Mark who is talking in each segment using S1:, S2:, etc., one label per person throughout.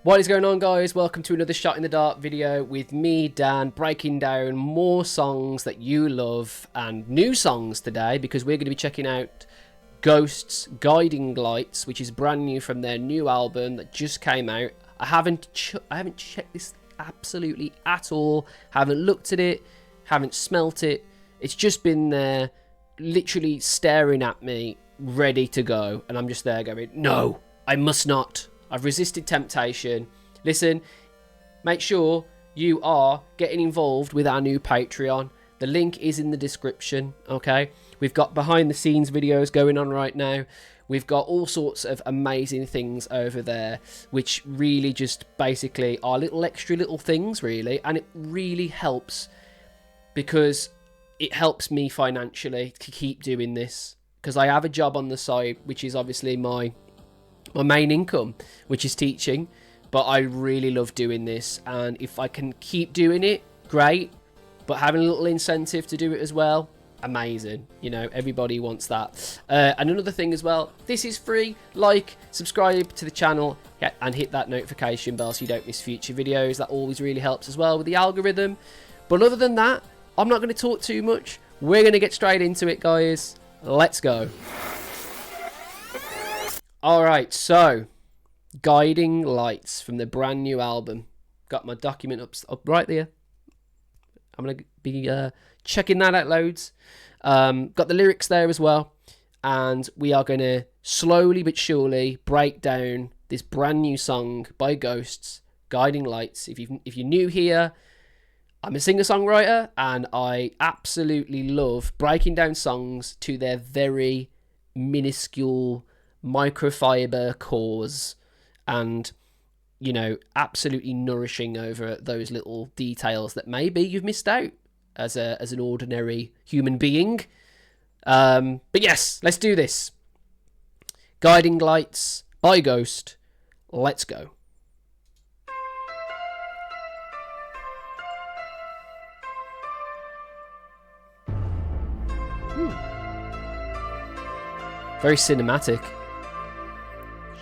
S1: What is going on, guys? Welcome to another Shot in the Dark video with me, Dan, breaking down more songs that you love and new songs today, because we're going to be checking out Ghost's Guiding Lights, which is brand new from their new album that just came out. I haven't checked this absolutely at all, haven't looked at it, haven't smelt it. It's just been there, literally staring at me, ready to go, and I'm just there going, no, I must not. I've resisted temptation. Listen, make sure you are getting involved with our new Patreon. The link is in the description, okay? We've got behind the scenes videos going on right now. We've got all sorts of amazing things over there, which really just basically are little extra little things, really. And it really helps because it helps me financially to keep doing this. Because I have a job on the side, which is obviously my main income, which is teaching, but I really love doing this, and if I can keep doing it, great, but having a little incentive to do it as well, amazing. You know, everybody wants that. And another thing as well, this is free. Like, subscribe to the channel, and hit that notification bell so you don't miss future videos. That always really helps as well with the algorithm. But other than that, I'm not going to talk too much. We're going to get straight into it, guys. Let's go. Alright, so Guiding Lights from the brand new album. Got my document up right there. I'm going to be checking that out loads. Got the lyrics there as well. And we are going to slowly but surely break down this brand new song by Ghosts, Guiding Lights. If you're new here, I'm a singer-songwriter, and I absolutely love breaking down songs to their very minuscule microfiber cores, and you know, absolutely nourishing over those little details that maybe you've missed out as an ordinary human being. But yes, let's do this. Guiding Lights by Ghost. Let's go. Very cinematic.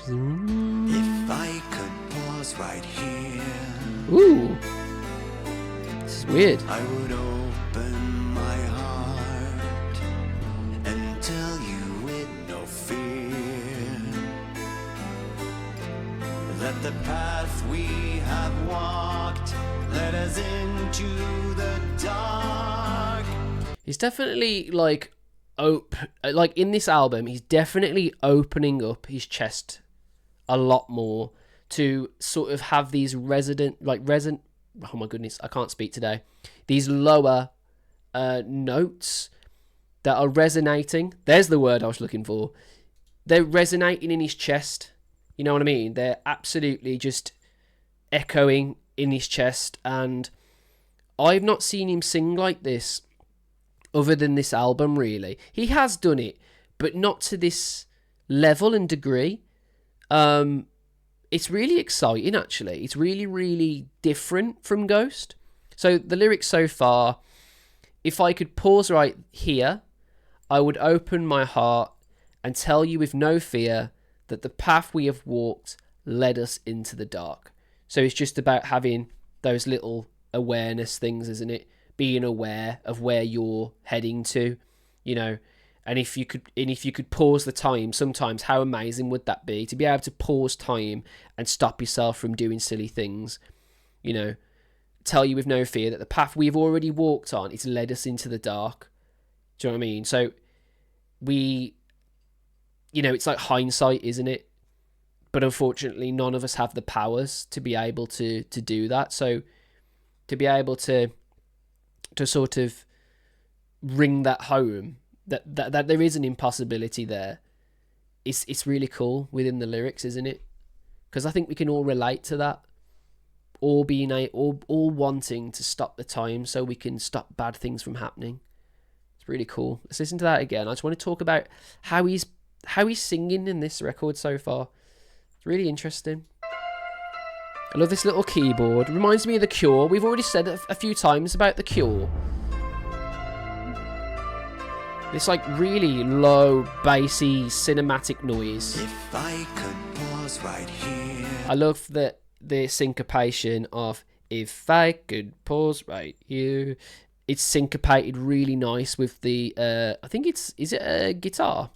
S2: If I could pause right here,
S1: ooh, this is weird.
S2: I would open my heart and tell you with no fear that the path we have walked led us into the dark.
S1: He's definitely like in this album, he's definitely opening up his chest a lot more to sort of have these oh my goodness, I can't speak today, these lower notes that are resonating. There's the word I was looking for. They're resonating in his chest, you know what I mean? They're absolutely just echoing in his chest, and I've not seen him sing like this other than this album, really. He has done it, but not to this level and degree. It's really exciting, actually. It's really, really different from Ghost. So the lyrics so far, if I could pause right here, I would open my heart and tell you with no fear that the path we have walked led us into the dark. So it's just about having those little awareness things, isn't it? Being aware of where you're heading to, you know. And if you could pause the time, sometimes how amazing would that be to be able to pause time and stop yourself from doing silly things, you know. Tell you with no fear that the path we've already walked on, it's led us into the dark. Do you know what I mean? So we, you know, it's like hindsight, isn't it? But unfortunately, none of us have the powers to be able to do that. So to be able to sort of ring that home, that there is an impossibility there, it's really cool within the lyrics, isn't it? Because I think we can all relate to that, all wanting to stop the time so we can stop bad things from happening. It's really cool. Let's listen to that again. I just want to talk about how he's singing in this record so far. It's really interesting. I love this little keyboard. It reminds me of The Cure. We've already said a few times about The Cure. This like really low, bassy, cinematic noise.
S2: If I could pause right here.
S1: I love that the syncopation of "If I Could Pause Right Here." It's syncopated really nice with the I think is it a guitar?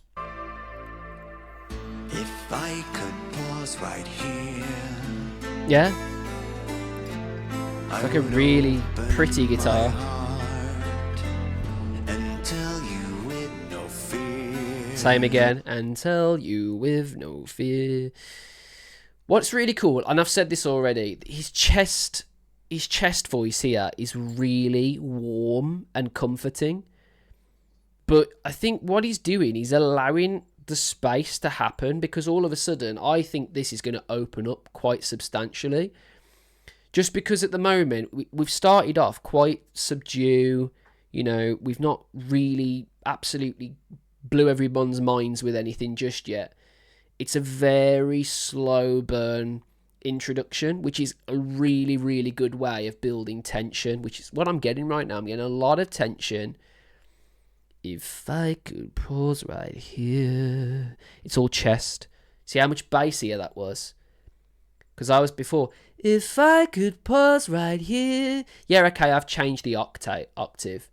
S2: If I could pause right here,
S1: Yeah, it's like a really pretty guitar.
S2: and tell you with no fear.
S1: Same again, and tell you with no fear. What's really cool, and I've said this already, his chest voice here is really warm and comforting. But I think what he's doing, he's allowing the space to happen, because all of a sudden I think this is going to open up quite substantially. Just because at the moment we've started off quite subdued, you know, we've not really absolutely blew everyone's minds with anything just yet. It's a very slow burn introduction, which is a really, really good way of building tension, which is what I'm getting right now. I'm getting a lot of tension. If I could pause right here. It's all chest. See how much bassier that was? Because I was before, if I could pause right here. Yeah, okay, I've changed the octave.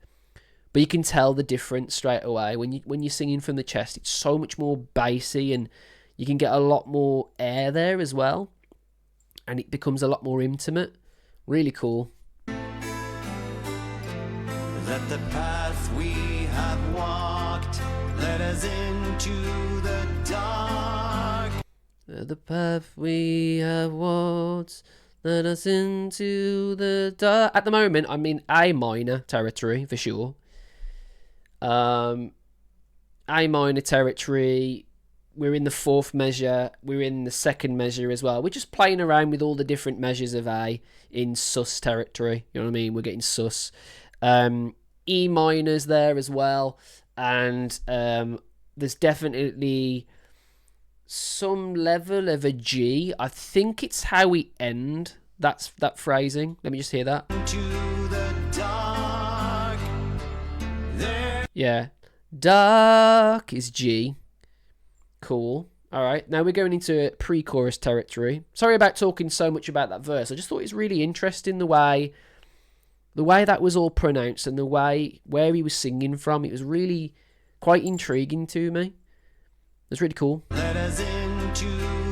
S1: But you can tell the difference straight away. When you're singing from the chest, it's so much more bassy, and you can get a lot more air there as well. And it becomes a lot more intimate. Really cool.
S2: Let the path we have walked let us into the dark.
S1: The path we have walked let us into the dark. At the moment, I'm in A minor territory for sure. A minor territory. We're in the fourth measure. We're in the second measure as well. We're just playing around with all the different measures of A in sus territory. You know what I mean? We're getting sus. E minor's there as well. And there's definitely some level of a G. I think it's how we end that phrasing. Let me just hear that.
S2: To the dark. There.
S1: Yeah. Dark is G. Cool. All right. Now we're going into pre-chorus territory. Sorry about talking so much about that verse. I just thought it was really interesting the way that was all pronounced, and the way where he was singing from. It was really quite intriguing to me. It was really cool.
S2: Let us into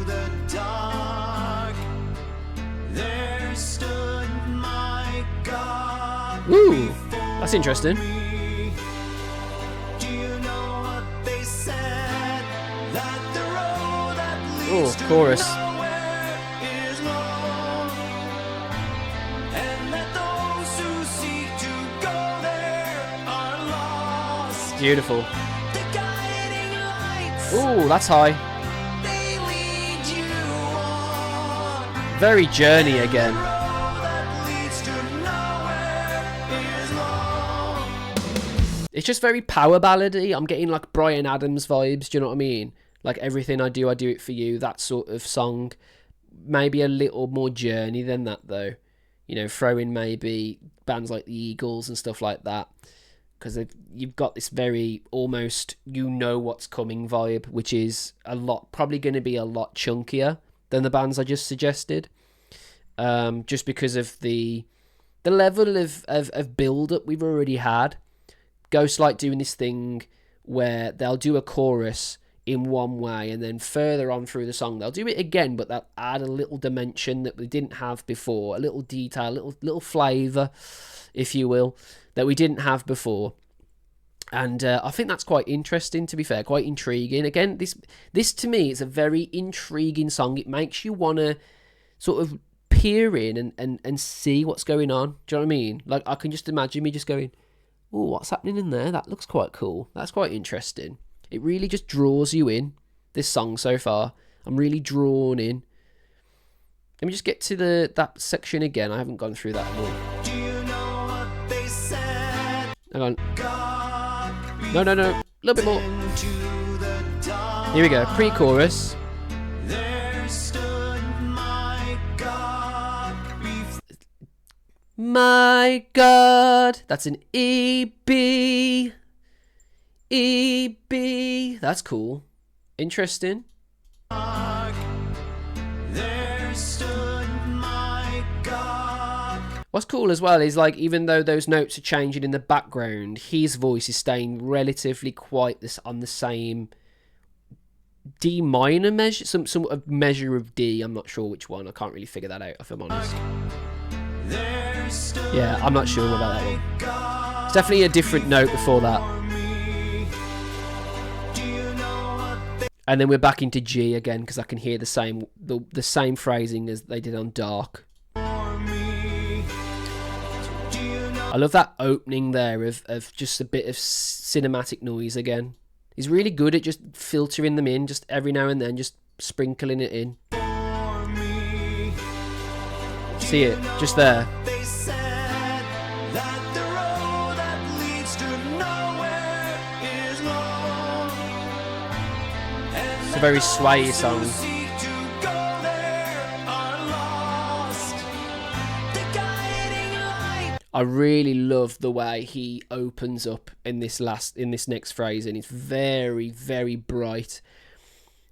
S2: the dark. There stood my God.
S1: Ooh, that's interesting.
S2: Me. Do you know what they said? That the road that leads to
S1: chorus.
S2: nowhere is long, and that those who seek to go there are lost.
S1: Beautiful.
S2: The guiding lights,
S1: Ooh, that's high.
S2: they lead you on.
S1: Very Journey again.
S2: The road that leads to nowhere is long.
S1: It's just very power ballady. I'm getting like Bryan Adams vibes. Do you know what I mean? Like everything I do it for you. That sort of song. Maybe a little more Journey than that though. You know, throw in maybe bands like the Eagles and stuff like that. Because you've got this very almost you know what's coming vibe, which is probably going to be a lot chunkier than the bands I just suggested. Just because of the level of build up we've already had. Ghost like doing this thing where they'll do a chorus in one way, and then further on through the song they'll do it again, but they'll add a little dimension that we didn't have before, a little detail, little flavour, if you will, that we didn't have before. And I think that's quite interesting, to be fair, quite intriguing. Again, this to me is a very intriguing song. It makes you want to sort of peer in and see what's going on. Do you know what I mean? Like, I can just imagine me just going, oh, what's happening in there? That looks quite cool. That's quite interesting. It really just draws you in, this song so far. I'm really drawn in. Let me just get to that section again. I haven't gone through that more.
S2: Do you know what they said?
S1: Hang on.
S2: God
S1: No. A little bit more.
S2: into the dark.
S1: Here we go. Pre-chorus.
S2: There stood my God before.
S1: My God. That's an E-B. E-B. That's cool. Interesting.
S2: There stood
S1: What's cool as well is, like, even though those notes are changing in the background, his voice is staying relatively quite on the same D minor measure, some sort of measure of D. I'm not sure which one. I can't really figure that out, if I'm honest. Yeah, I'm not sure about that one. It's definitely a different note before that. And then we're back into G again, because I can hear the same phrasing as they did on Dark. I love that opening there of just a bit of cinematic noise again. He's really good at just filtering them in, just every now and then, just sprinkling it in. See it, just there. It's a very sway song. I really love the way he opens up in this next phrase, and it's very, very bright.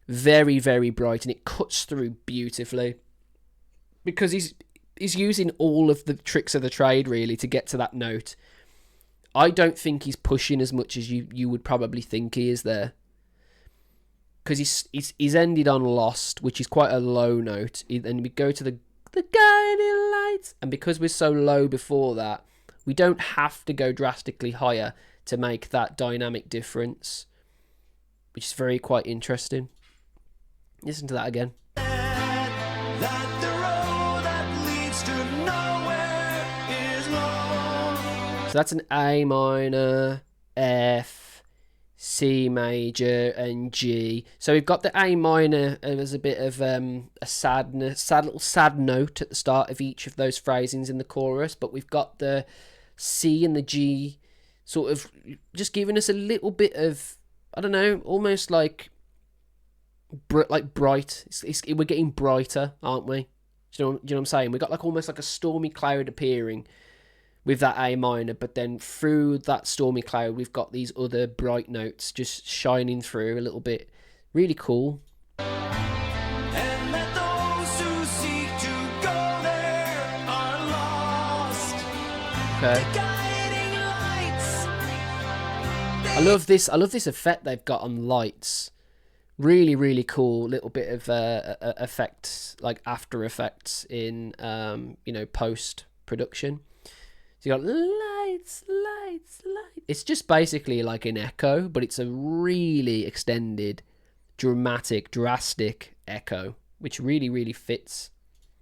S1: Very, very bright, and it cuts through beautifully. Because he's using all of the tricks of the trade, really, to get to that note. I don't think he's pushing as much as you would probably think he is there. Because he's ended on Lost, which is quite a low note. And we go to the guiding lights. And because we're so low before that, we don't have to go drastically higher to make that dynamic difference. Which is quite interesting. Listen to that again. So that's an A minor, F, C major, and G. So we've got the A minor as a bit of a sad note at the start of each of those phrasings in the chorus, but we've got the C and the G sort of just giving us a little bit of, I don't know, almost like bright. We're getting brighter, aren't we? Do you know what I'm saying? We got like almost like a stormy cloud appearing with that A minor, but then through that stormy cloud, we've got these other bright notes just shining through a little bit. Really cool.
S2: And let those who seek to go there are lost.
S1: Okay.
S2: The guiding lights.
S1: I love this effect they've got on lights. Really, really cool little bit of effects, like After Effects in post production. So you got lights. It's just basically like an echo, but it's a really extended, dramatic, drastic echo, which really, really fits.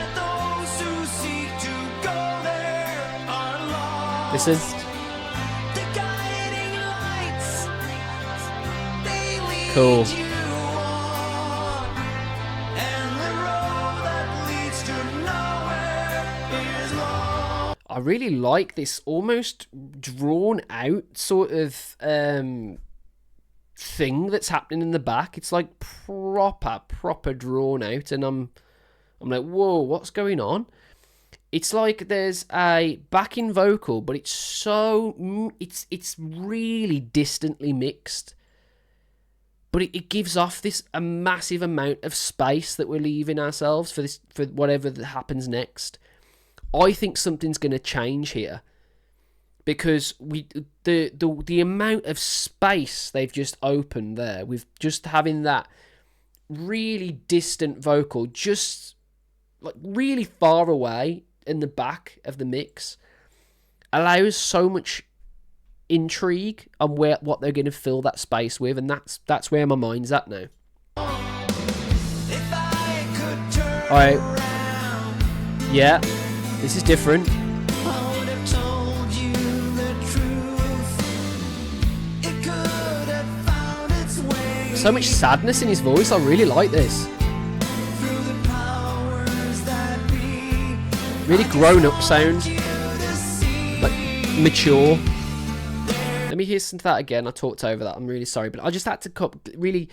S2: Those who seek to go there are lost.
S1: Listen.
S2: The guiding lights, they lead
S1: Cool.
S2: you on, and the road that leads to nowhere is long.
S1: I really like this almost drawn out sort of thing that's happening in the back. It's like proper drawn out, and I'm like, whoa, what's going on? It's like there's a backing vocal, but it's really distantly mixed. But it gives off a massive amount of space that we're leaving ourselves for whatever that happens next. I think something's going to change here, because the amount of space they've just opened there with just having that really distant vocal just like really far away in the back of the mix allows so much intrigue on what they're going to fill that space with, and that's where my mind's at now.
S2: If I could turn
S1: All right,
S2: around,
S1: yeah. This is different.
S2: I would have told you the truth. It could have found its way
S1: So much sadness in his voice. I really like this.
S2: through the powers that be.
S1: Really grown-up sound.
S2: You to see
S1: Like mature. Let me listen to that again. I talked over that. I'm really sorry, but I just had to really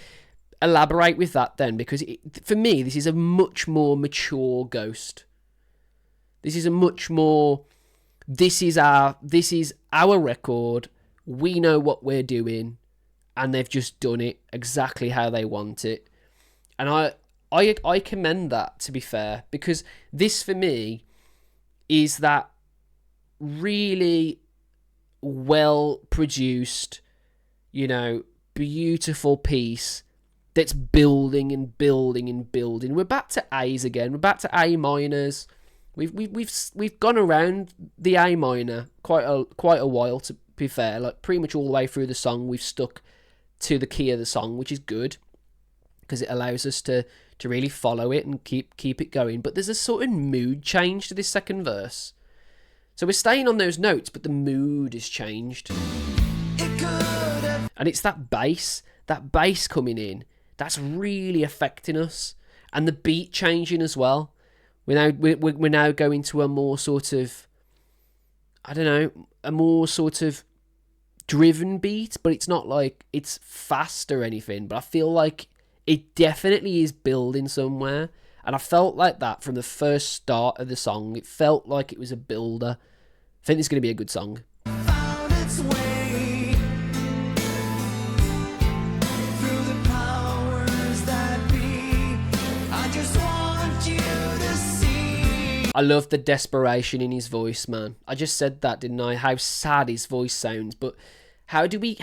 S1: elaborate with that then, because for me, this is a much more mature Ghost. This is this is our record. We know what we're doing, and they've just done it exactly how they want it. And I commend that, to be fair, because this for me is that really well produced, you know, beautiful piece that's building and building and building. We're back to A's again. We're back to A minors. We've gone around the A minor quite a while, to be fair. Like pretty much all the way through the song, we've stuck to the key of the song, which is good because it allows us to really follow it and keep it going. But there's a sort of mood change to this second verse. So we're staying on those notes, but the mood has changed. And it's that bass coming in, that's really affecting us. And the beat changing as well. We're now going to a more sort of, I don't know, a more sort of driven beat, but it's not like it's fast or anything. But I feel like it definitely is building somewhere. And I felt like that from the first start of the song. It felt like it was a builder. I think this is going to be a good song.
S2: Found its way through the powers that be. I just want you to see.
S1: I love the desperation in his voice, man. I just said that, didn't I? How sad his voice sounds. But how do we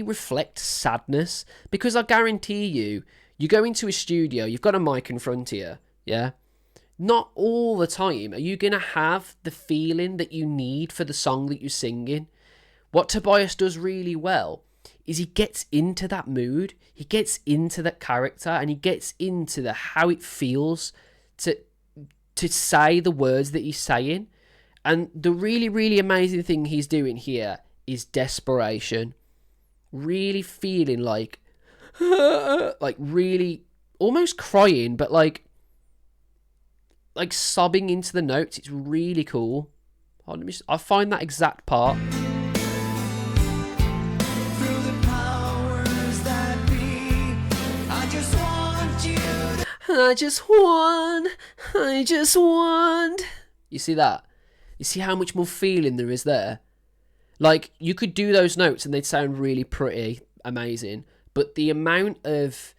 S1: reflect sadness? Because I guarantee you go into a studio, you've got a mic in front of you, yeah? Not all the time are you going to have the feeling that you need for the song that you're singing. What Tobias does really well is he gets into that mood, he gets into that character, and he gets into how it feels to say the words that he's saying. And the really, really amazing thing he's doing here is desperation. Really feeling like really almost crying, but like sobbing into the notes. It's really cool. I'll find that exact part.
S2: Through the powers that be, I just want you to.
S1: I just want. You see that? You see how much more feeling there is there? Like, you could do those notes and they'd sound really pretty, amazing. But the amount of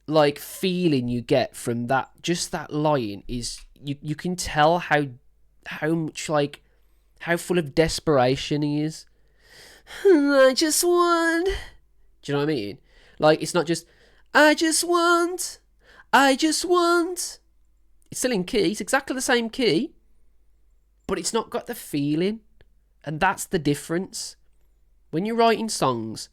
S1: like feeling you get from that, just that line, is you can tell how much, like, how full of desperation he is. I just want. Do you know what I mean? Like, it's not just I just want. It's still in key. It's exactly the same key, but it's not got the feeling, and that's the difference. When you're writing songs,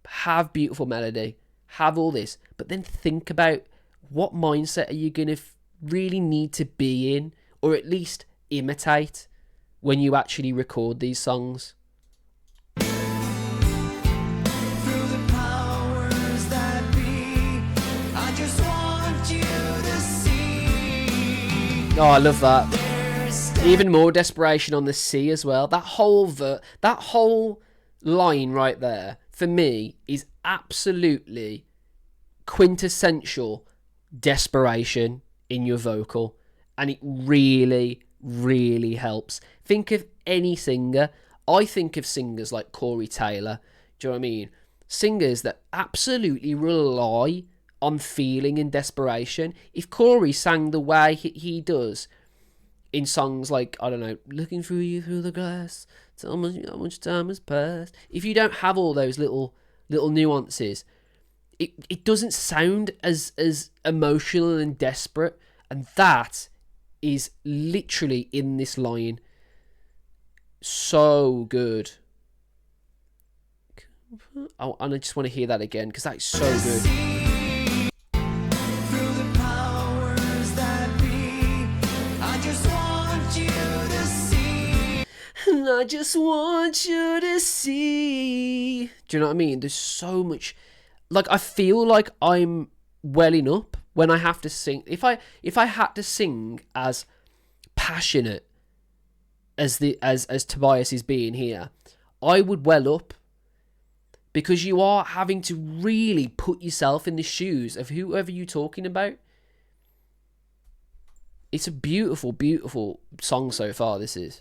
S1: have beautiful melody, have all this, but then think about what mindset are you going to really need to be in, or at least imitate, when you actually record these songs.
S2: Through the powers that be, I just want you to see.
S1: Oh, I love that. Even more desperation on the C as well. That whole line right there, for me, is absolutely quintessential desperation in your vocal, and it really, really helps. Think of any singer. I think of singers like Corey Taylor. Do you know what I mean? Singers that absolutely rely on feeling and desperation. If Corey sang the way he does in songs like, I don't know, looking through you through the glass, how much time has passed. If you don't have all those little nuances, it doesn't sound as emotional and desperate. And that is literally in this line. So good. Oh, and I just want to hear that again, because that's so good.
S2: Through the powers that be, I just want you to see.
S1: And I just want you to see. Do you know what I mean? There's so much. Like, I feel like I'm welling up when I have to sing. If I had to sing as passionate as Tobias is being here, I would well up, because you are having to really put yourself in the shoes of whoever you're talking about. It's a beautiful, beautiful song so far, this is.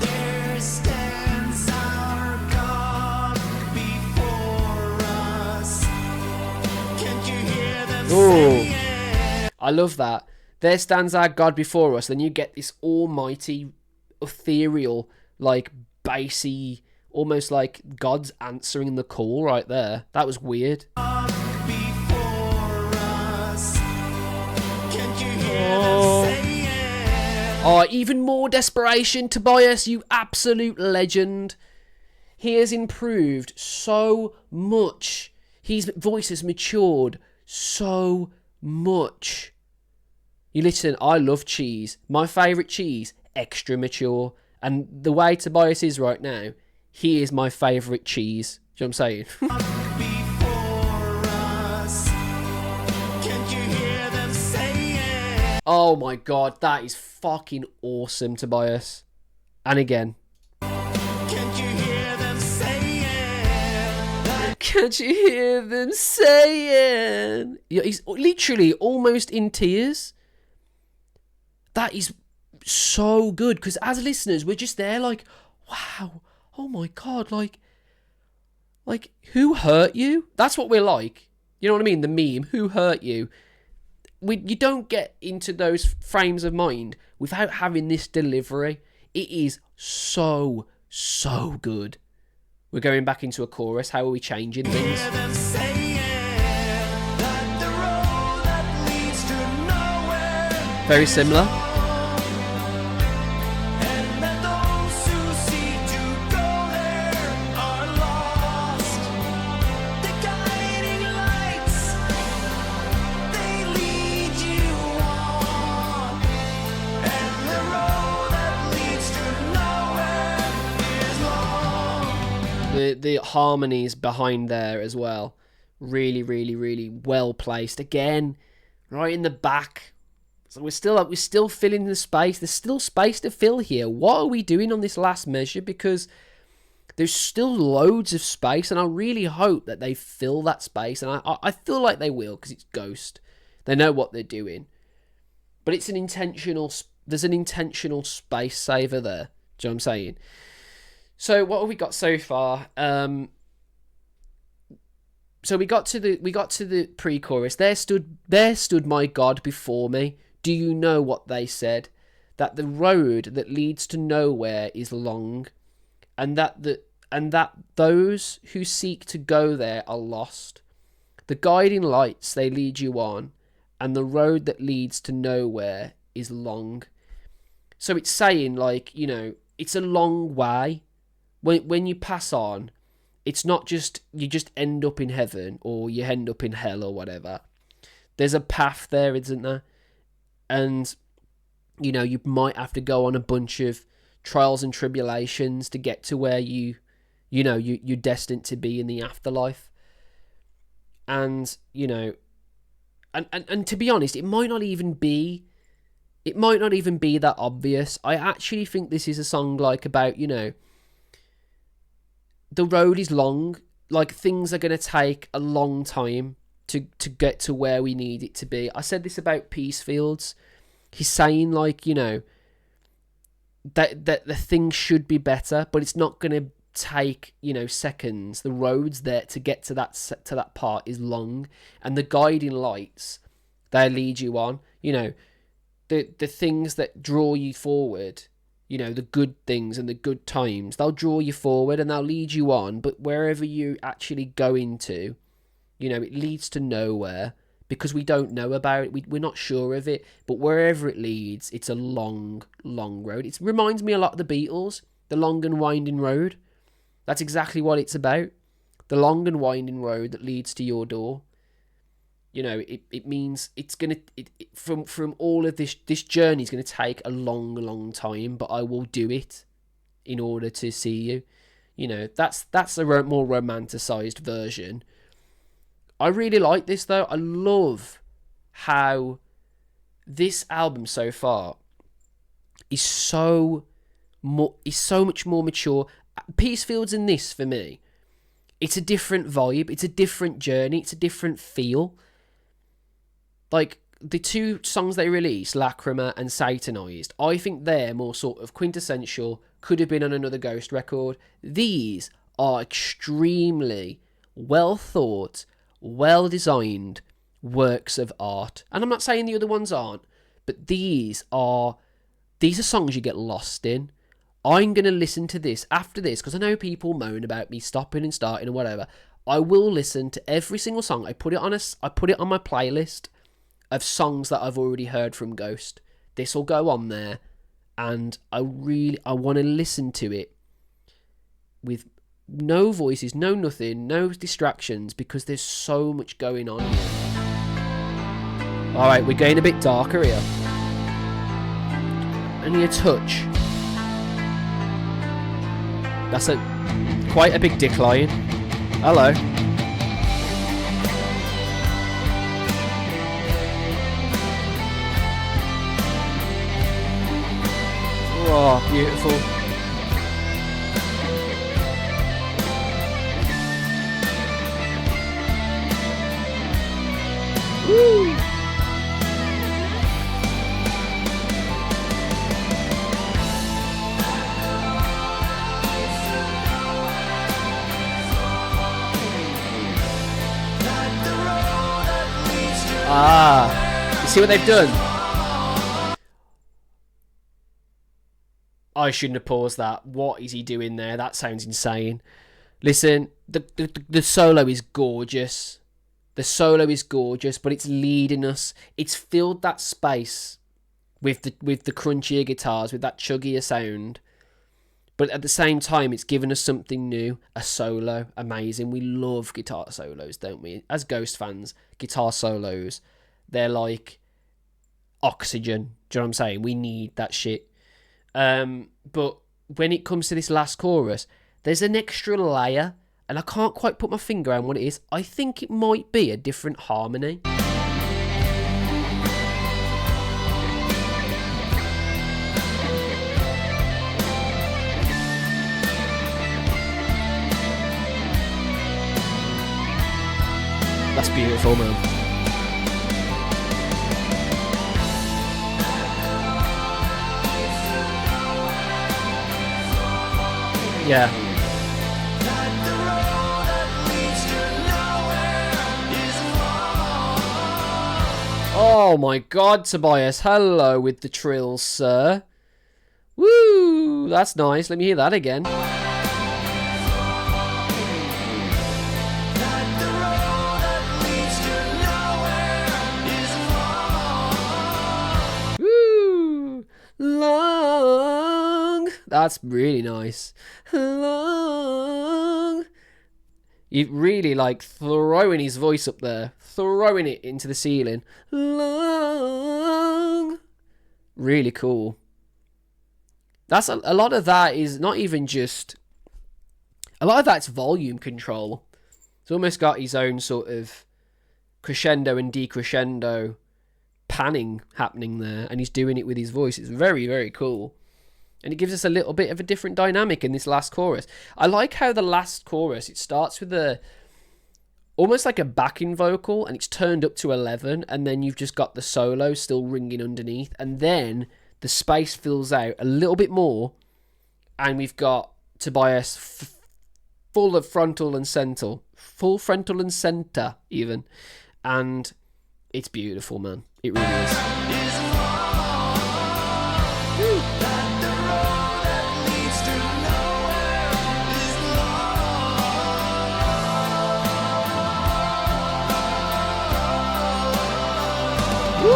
S2: There stands our God before us. Can't you hear them
S1: Ooh.
S2: singing?
S1: I love that. there stands our God before us. Then you get this almighty, ethereal, like bassy, almost like God's answering the call right there. That was weird. Oh, even more desperation, Tobias, you absolute legend. He has improved so much. His voice has matured so much. You listen, I love cheese. My favourite cheese, extra mature. And the way Tobias is right now, he is my favourite cheese. Do you know what I'm saying? Oh my god, that is fucking awesome, Tobias. And again. Can't you hear them saying? Can't you hear them saying? Yeah, he's literally almost in tears. That is so good, because as listeners, we're just there like, wow, oh my god, like, who hurt you? That's what we're like. You know what I mean? The meme, who hurt you? You don't get into those frames of mind without having this delivery. It is so good. We're going back into a chorus. How are we changing things? Very similar. The harmonies behind there as well, really well placed. Again, right in the back. So we're still filling the space. There's still space to fill here. What are we doing on this last measure? Because there's still loads of space, and I really hope that they fill that space. And I feel like they will, because it's Ghost. They know what they're doing. But it's there's an intentional space saver there. Do you know what I'm saying? So what have we got so far? So we got to the pre-chorus. There stood my God before me. Do you know what they said? That the road that leads to nowhere is long, and that those who seek to go there are lost. The guiding lights they lead you on, and the road that leads to nowhere is long. So it's saying, like, you know, it's a long way. When you pass on, it's not just you just end up in heaven or you end up in hell or whatever. There's a path there, isn't there? And, you know, you might have to go on a bunch of trials and tribulations to get to where you're destined to be in the afterlife. And, you know, and to be honest, it might not even be that obvious. I actually think this is a song like about, you know, the road is long, like things are going to take a long time to get to where we need it to be. I said this about Peacefields. He's saying, like, you know, that the thing should be better, but it's not going to take, you know, seconds. The roads there to get to that part is long, and the guiding lights, they lead you on. You know, the things that draw you forward, you know, the good things and the good times, they'll draw you forward and they'll lead you on. But wherever you actually go into, you know, it leads to nowhere because we don't know about it. We're not sure of it. But wherever it leads, it's a long road. It reminds me a lot of the Beatles, the long and winding road. That's exactly what it's about. The long and winding road that leads to your door. You know, it means it's going to, from all of this journey is going to take a long time, but I will do it in order to see you. You know, that's a more romanticized version. I really like this, though. I love how this album so far is so much more mature. Peacefields and this, for me, it's a different vibe. It's a different journey. It's a different feel. Like, the two songs they released, Lacrima and Satanized, I think they're more sort of quintessential, could have been on another Ghost record. These are extremely well thought, well designed works of art. And I'm not saying the other ones aren't, but these are songs you get lost in. I'm going to listen to this after this, because I know people moan about me stopping and starting or whatever. I will listen to every single song. I put it on my playlist of songs that I've already heard from Ghost. This will go on there, and I want to listen to it with no voices, no nothing, no distractions, because there's so much going on here. Alright, we're getting a bit darker here. Only a touch. That's quite a big decline. Hello. Oh, beautiful. Woo! Ah, you see what they've done? I shouldn't have paused that. What is he doing there? That sounds insane. Listen, the solo is gorgeous. The solo is gorgeous, but it's leading us. It's filled that space with the crunchier guitars, with that chuggier sound. But at the same time, it's given us something new. A solo. Amazing. We love guitar solos, don't we? As Ghost fans, guitar solos, they're like oxygen. Do you know what I'm saying? We need that shit. But when it comes to this last chorus, there's an extra layer, and I can't quite put my finger on what it is. I think it might be a different harmony. That's beautiful, man. Yeah. Oh my god, Tobias. Hello with the trills, sir. Woo! That's nice. Let me hear that again. Woo! Long. That's really nice. Long. You really like throwing his voice up there, throwing it into the ceiling. Long. Really cool. That's a lot of that is not even just. A lot of that's volume control. It's almost got his own sort of crescendo and decrescendo panning happening there, and he's doing it with his voice. It's very, very cool. And it gives us a little bit of a different dynamic in this last chorus. I like how the last chorus, it starts with almost like a backing vocal, and it's turned up to 11, and then you've just got the solo still ringing underneath, and then the space fills out a little bit more, and we've got Tobias full of frontal and central, full frontal and center even, and it's beautiful, man. It really is. Woo.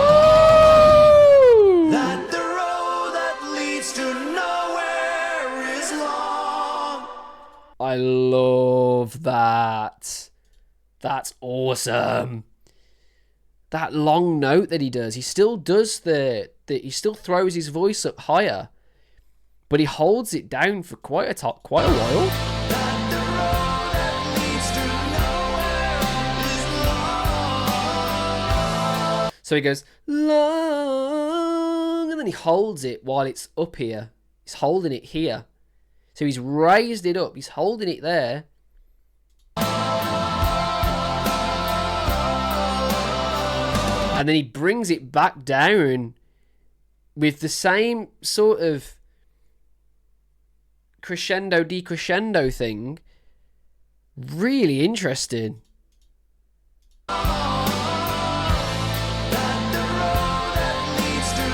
S2: That the road that leads to nowhere is long.
S1: I love that. That's awesome. That long note that he does. He still does he still throws his voice up higher, but he holds it down for quite a while.
S2: That the road that leads to nowhere is long.
S1: So he goes, long, and then he holds it while it's up here. He's holding it here. So he's raised it up. He's holding it there. And then he brings it back down with the same sort of crescendo, decrescendo thing. Really interesting.
S2: That the road that leads to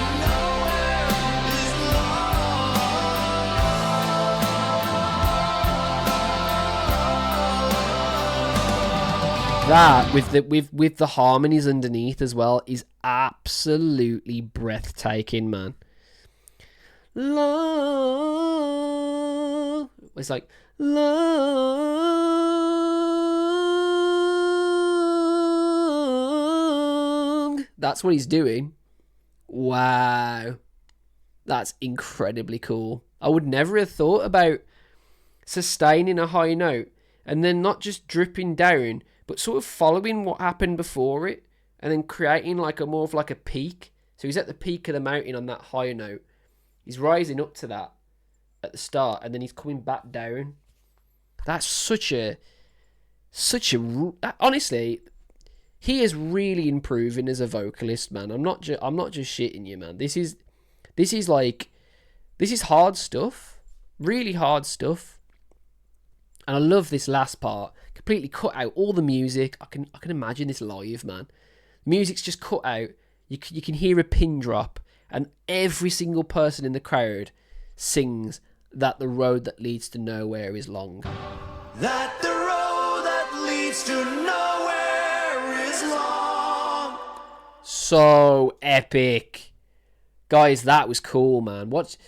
S1: That with the harmonies underneath as well is absolutely breathtaking, man. Love. It's like long. That's what he's doing. Wow. That's incredibly cool. I would never have thought about sustaining a high note and then not just dripping down, but sort of following what happened before it and then creating like a more of like a peak. So he's at the peak of the mountain on that high note. He's rising up to that at the start and then he's coming back down. That's such a honestly, he is really improving as a vocalist, man. I'm not just shitting you, man. This is hard stuff, really hard stuff. And I love this last part. Completely cut out all the music. I can imagine this live, man. Music's just cut out. You can hear a pin drop, and every single person in the crowd sings that the road that leads to nowhere is long.
S2: That the road that leads to nowhere is long.
S1: So epic. Guys, that was cool, man. What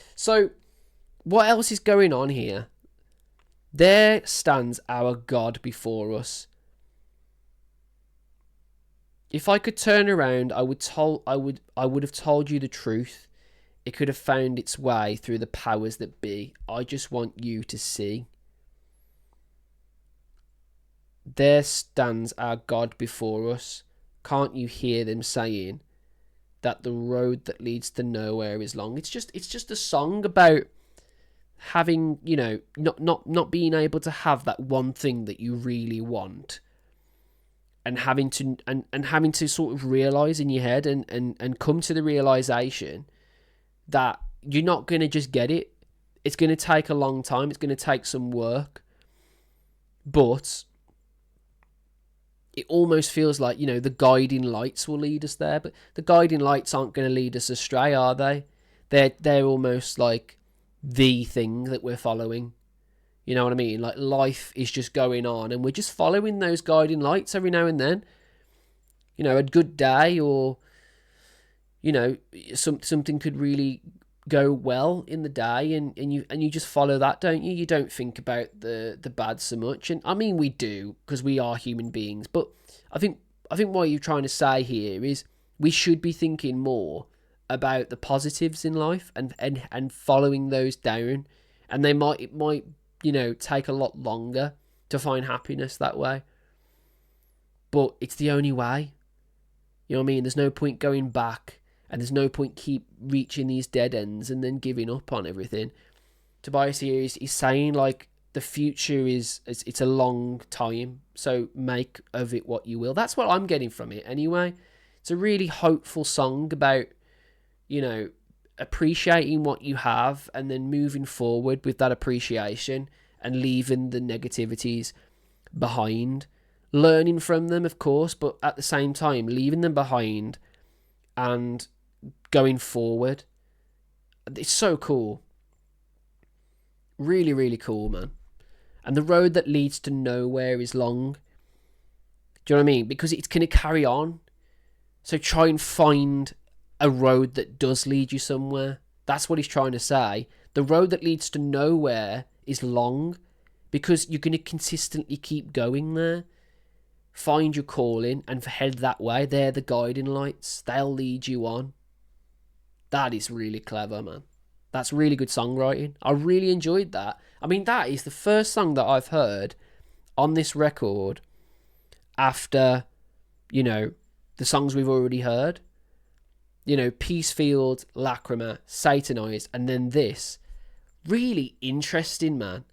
S1: else is going on here? There stands our God before us. If I could turn around, I would have told you the truth. It could have found its way through the powers that be. I just want you to see. There stands our God before us. Can't you hear them saying that the road that leads to nowhere is long? It's just a song about having, you know, not being able to have that one thing that you really want, and having to sort of realize in your head and come to the realization that you're not going to just get it. It's going to take a long time. It's going to take some work. But it almost feels like, you know, the guiding lights will lead us there. But the guiding lights aren't going to lead us astray, are they? They're almost like the thing that we're following. You know what I mean? Like, life is just going on and we're just following those guiding lights every now and then. You know, a good day, or, you know, something could really go well in the day, and you just follow that, don't you? You don't think about the bad so much. And I mean, we do, because we are human beings, but I think what you're trying to say here is we should be thinking more about the positives in life and following those down. And it might, you know, take a lot longer to find happiness that way, but it's the only way. You know what I mean? There's no point going back, and there's no point keep reaching these dead ends and then giving up on everything. Tobias here is saying, like, the future it's a long time, so make of it what you will. That's what I'm getting from it anyway. It's a really hopeful song about, you know, appreciating what you have and then moving forward with that appreciation and leaving the negativities behind. Learning from them, of course, but at the same time, leaving them behind and going forward. It's so cool. Really, really cool, man. And the road that leads to nowhere is long. Do you know what I mean? Because it's going to carry on. So try and find a road that does lead you somewhere. That's what he's trying to say. The road that leads to nowhere is long because you're going to consistently keep going there. Find your calling and head that way. They're the guiding lights. They'll lead you on. That is really clever, man. That's really good songwriting. I really enjoyed that. I mean, that is the first song that I've heard on this record after, you know, the songs we've already heard. You know, Peacefield, Lacrima, Satanized, and then this. Really interesting, man.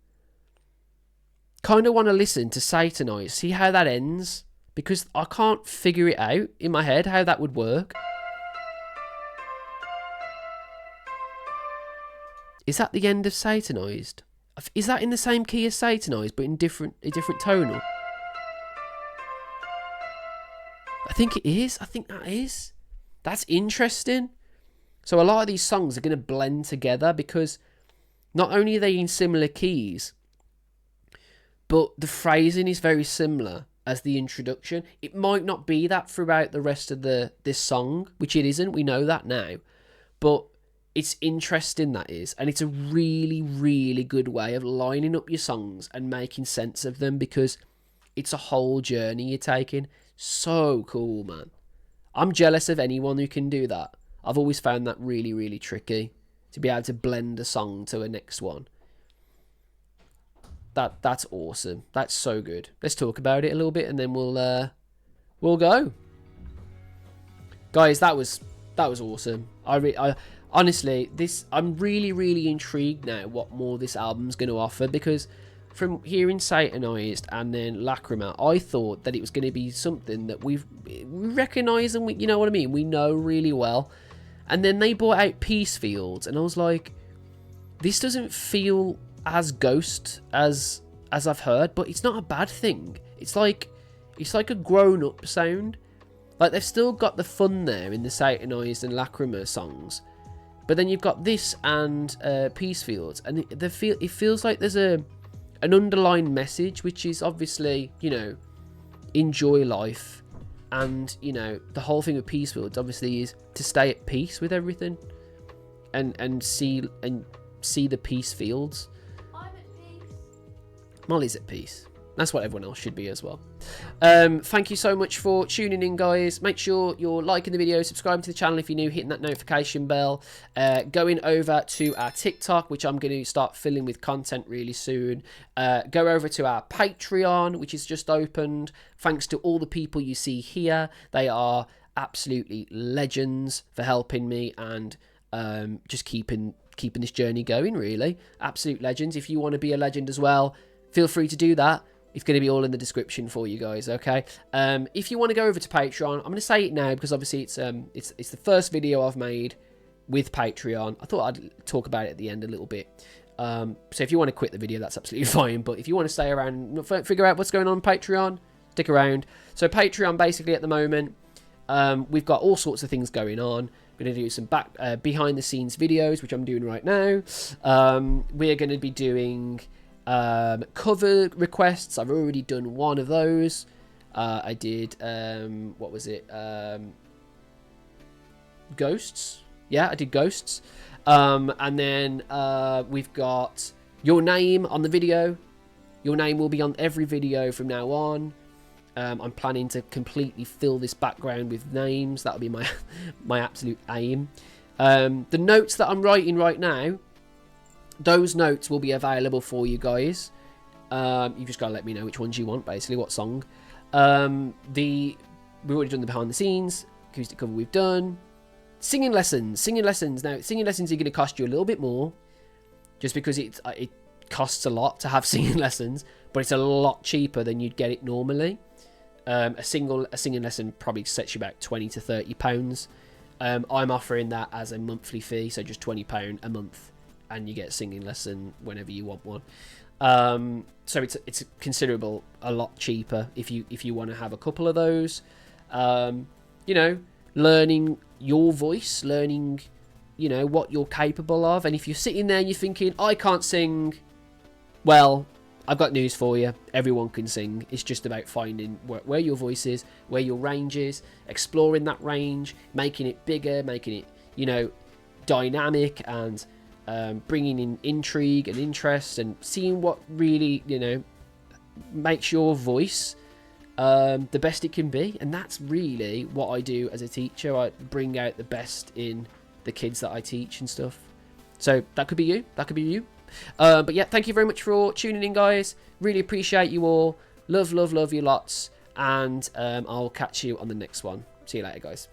S1: Kind of want to listen to Satanized, see how that ends, because I can't figure it out in my head how that would work. Is that the end of Satanized? Is that in the same key as Satanized, but in a different tonal? I think it is. I think that is. That's interesting. So a lot of these songs are going to blend together because not only are they in similar keys, but the phrasing is very similar as the introduction. It might not be that throughout the rest of this song, which it isn't. We know that now, but it's interesting, that is, and it's a really, really good way of lining up your songs and making sense of them, because it's a whole journey you're taking. So cool, man. I'm jealous of anyone who can do that. I've always found that really, really tricky, to be able to blend a song to a next one. That's awesome. That's so good. Let's talk about it a little bit, and then we'll go. Guys, that was awesome. I honestly, I'm really, really intrigued now what more this album's going to offer, because from hearing Satanized and then Lacrima, I thought that it was going to be something that we recognise and you know what I mean, we know really well. And then they brought out Peace Fields, and I was like, this doesn't feel as Ghost as I've heard, but it's not a bad thing. It's like a grown-up sound. Like, they've still got the fun there in the Satanized and Lacrima songs, but then you've got this and Peace Fields, and it feels like there's an underlying message, which is obviously, you know, enjoy life, and, you know, the whole thing with Peace Fields obviously is to stay at peace with everything, and see the peace fields. Molly's at peace. That's what everyone else should be as well. Thank you so much for tuning in, guys. Make sure you're liking the video, subscribing to the channel if you're new, hitting that notification bell. Going over to our TikTok, which I'm going to start filling with content really soon. Go over to our Patreon, which is just opened. Thanks to all the people you see here. They are absolutely legends for helping me and just keeping this journey going, really. Absolute legends. If you want to be a legend as well, feel free to do that. It's going to be all in the description for you guys, okay? If you want to go over to Patreon, I'm going to say it now because obviously it's the first video I've made with Patreon. I thought I'd talk about it at the end a little bit. So if you want to quit the video, that's absolutely fine. But if you want to stay around, figure out what's going on Patreon, stick around. So Patreon, basically at the moment, we've got all sorts of things going on. We're going to do some behind the scenes videos, which I'm doing right now. We're going to be doing cover requests. I've already done one of those. I did what was it, Ghosts. Yeah, I did Ghosts. And then we've got your name on the video. Your name will be on every video from now on. I'm planning to completely fill this background with names. That'll be my absolute aim. The notes that I'm writing right now, those notes will be available for you guys. You just gotta let me know which ones you want, basically, what song. We've already done the behind the scenes, acoustic cover we've done. Singing lessons. Now, singing lessons are going to cost you a little bit more, just because it costs a lot to have singing lessons, but it's a lot cheaper than you'd get it normally. A singing lesson probably sets you about £20 to £30. I'm offering that as a monthly fee, so just £20 a month, and you get a singing lesson whenever you want one. So it's considerable, a lot cheaper if you want to have a couple of those. You know, learning your voice, learning, you know, what you're capable of. And if you're sitting there and you're thinking, I can't sing, well, I've got news for you. Everyone can sing. It's just about finding where your voice is, where your range is, exploring that range, making it bigger, making it, you know, dynamic, and bringing in intrigue and interest, and seeing what really, you know, makes your voice the best it can be. And that's really what I do as a teacher. I bring out the best in the kids that I teach and stuff. So that could be you. That could be you. But yeah, thank you very much for tuning in, guys. Really appreciate you all. Love you lots. And I'll catch you on the next one. See you later, guys.